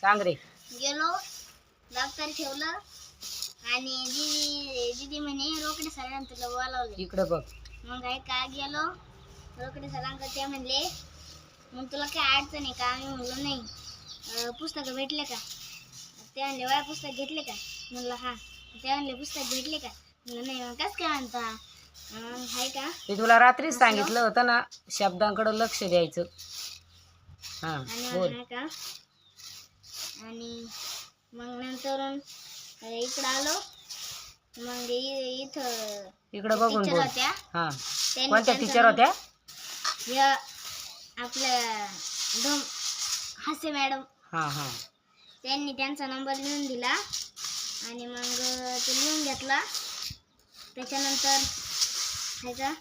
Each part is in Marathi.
सांग रे. गेलो दप्तर ठेवलं आणि दीदी म्हणे रोकडे सरांना तुला बोलावलं. इकडे बघ. मग आहे का गेलो रोकडे सरांकडे. ते म्हणले मग तुला काय अडचण आहे का? मी म्हणलो नाही. पुस्तकं भेटले का? ते म्हणले वया पुस्तक घेतले का? म्हणलं हा. ते म्हणले पुस्तक भेटले का? म्हणलं नाही. मग कसं काय म्हणता? आहे का मी तुला रात्रीच सांगितलं होतं ना शब्दांकडे लक्ष द्यायचं. हा बोल. आणि का आणि मग नंतर इकडं आलो. मग इथं इकडे बघून टीचर बोल. होत्या. हा त्यांनी कोणत्या त्यांचं टीचर होत्या? या आपल्या हास्य मॅडम. हा हा. त्यांनी त्यांचा नंबर लिहून दिला आणि मग ते लिहून घेतला. त्याच्यानंतर आहे का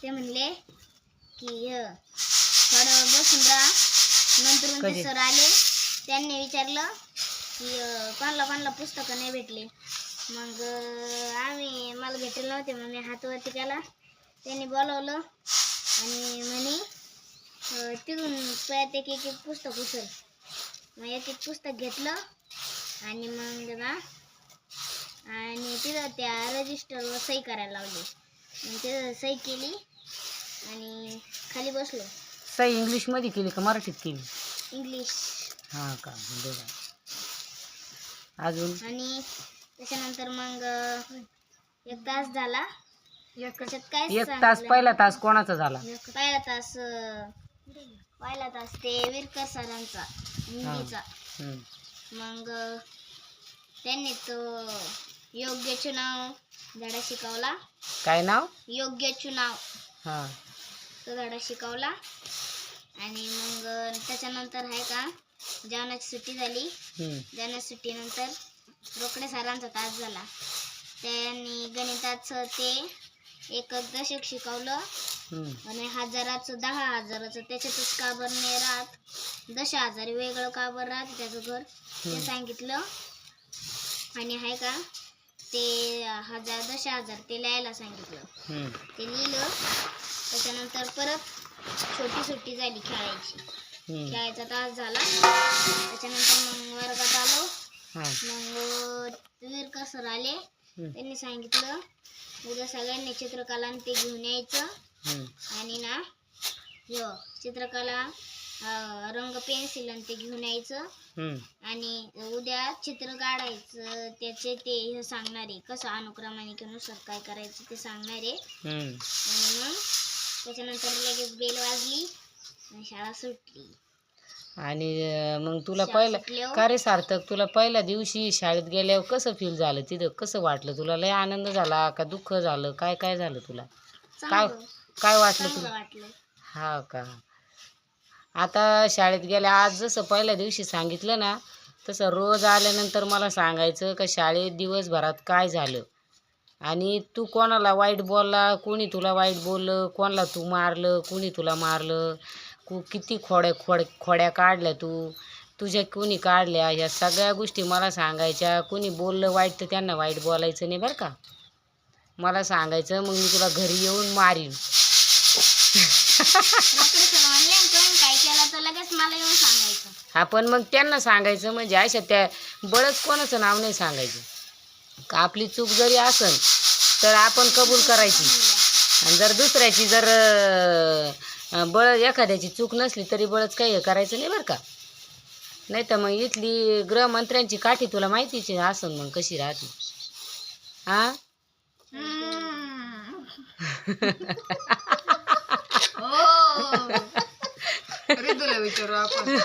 ते म्हणले की थोडं वेळ बसून राहा. नंतर ते सर आले. त्यांनी विचारलं की कोणाला पुस्तकं नाही भेटले. मग मला भेटले नव्हते. मग मी हात वरती केला. त्यांनी बोलवलं आणि म्हणे तिथून पळत एक एक पुस्तक उचल. मग एक एक पुस्तक घेतलं आणि मग ना आणि तिथं त्या रजिस्टरवर सही करायला लावली. मग तिथं सही केली आणि खाली बसलो. सही इंग्लिश मध्ये केली का मराठीत केली? इंग्लिश. हा का. अजून आणि त्याच्यानंतर मग एक तास झाला. त्याच्यात काय एक तास पहिला तास कोणाचा झाला? पहिला तास ते विरकर सरांचा हिंदीचा. मग त्यांनी तो योग्य चुनाव धडा शिकवला. काय नाव? योग्य चुनाव. हा तो धडा शिकवला. आणि मग त्याच्यानंतर आहे का जेवणाची सुट्टी झाली. जेवणाची सुट्टीनंतर रोकडे सरांचा तास झाला. त्यांनी गणिताचं ते एक दशक शिकवलं आणि हजाराचं 10,000चं त्याच्यातच का बरं नाही राहत, 10,000 वेगळं का बरं राहत त्याचं घर ते सांगितलं. आणि आहे का ते 10,000 ते लिहायला सांगितलं. ते लिहिलं. त्याच्यानंतर परत छोटी सुट्टी झाली खेळायची. खेळायचा तास झाला. त्याच्यानंतर मग वर्गात आलो. मग विरकर सर आले. त्यांनी सांगितलं उद्या सगळ्यांनी चित्रकला आणि ते घेऊन यायचं. आणि ना चित्रकला रंग पेन्सिल आणि ते घेऊन यायचं. आणि उद्या चित्र काढायचं. त्याचे ते सांगणारे कसं अनुक्रमानिकेनुसार काय करायचं ते सांगणारे. आणि मग त्याच्यानंतर लगेच बेल वाजली आणि शाळा सुटली. आणि मग तुला पहिला का रे सार्थक, तुला पहिल्या दिवशी शाळेत गेल्यावर कसं फील झालं? तिथं कसं वाटलं तुला? लय आनंद झाला का दुःख झालं? काय काय झालं तुला? काय वाटलं तुला? हा का. आता शाळेत गेल्या आज जसं पहिल्या दिवशी सांगितलं ना तसं रोज आल्यानंतर मला सांगायचं का शाळेत दिवसभरात काय झालं आणि तू कोणाला वाईट बोलला, कोणी तुला वाईट बोललं, कोणाला तू मारलं, कोणी तुला मारलं, किती खोड्या काढल्या तुझ्या कोणी काढल्या, या सगळ्या गोष्टी मला सांगायच्या. कोणी बोललं वाईट तर त्यांना वाईट बोलायचं नाही बरं का. मला सांगायचं. मग मी तुला घरी येऊन मारीन. हा पण मग त्यांना सांगायचं म्हणजे अशा त्या बळच कोणाचं नाव नाही सांगायचं का. आपली चूक जरी असेल तर आपण कबूल करायची. आणि जर दुसऱ्याची जर बळ एखाद्याची चूक नसली तरी बळच काही करायचं नाही बरं का. नाही तर मग इथली गृहमंत्र्यांची काठी तुला माहितीची असन मग कशी राहते. हा तुला विचारू आपण.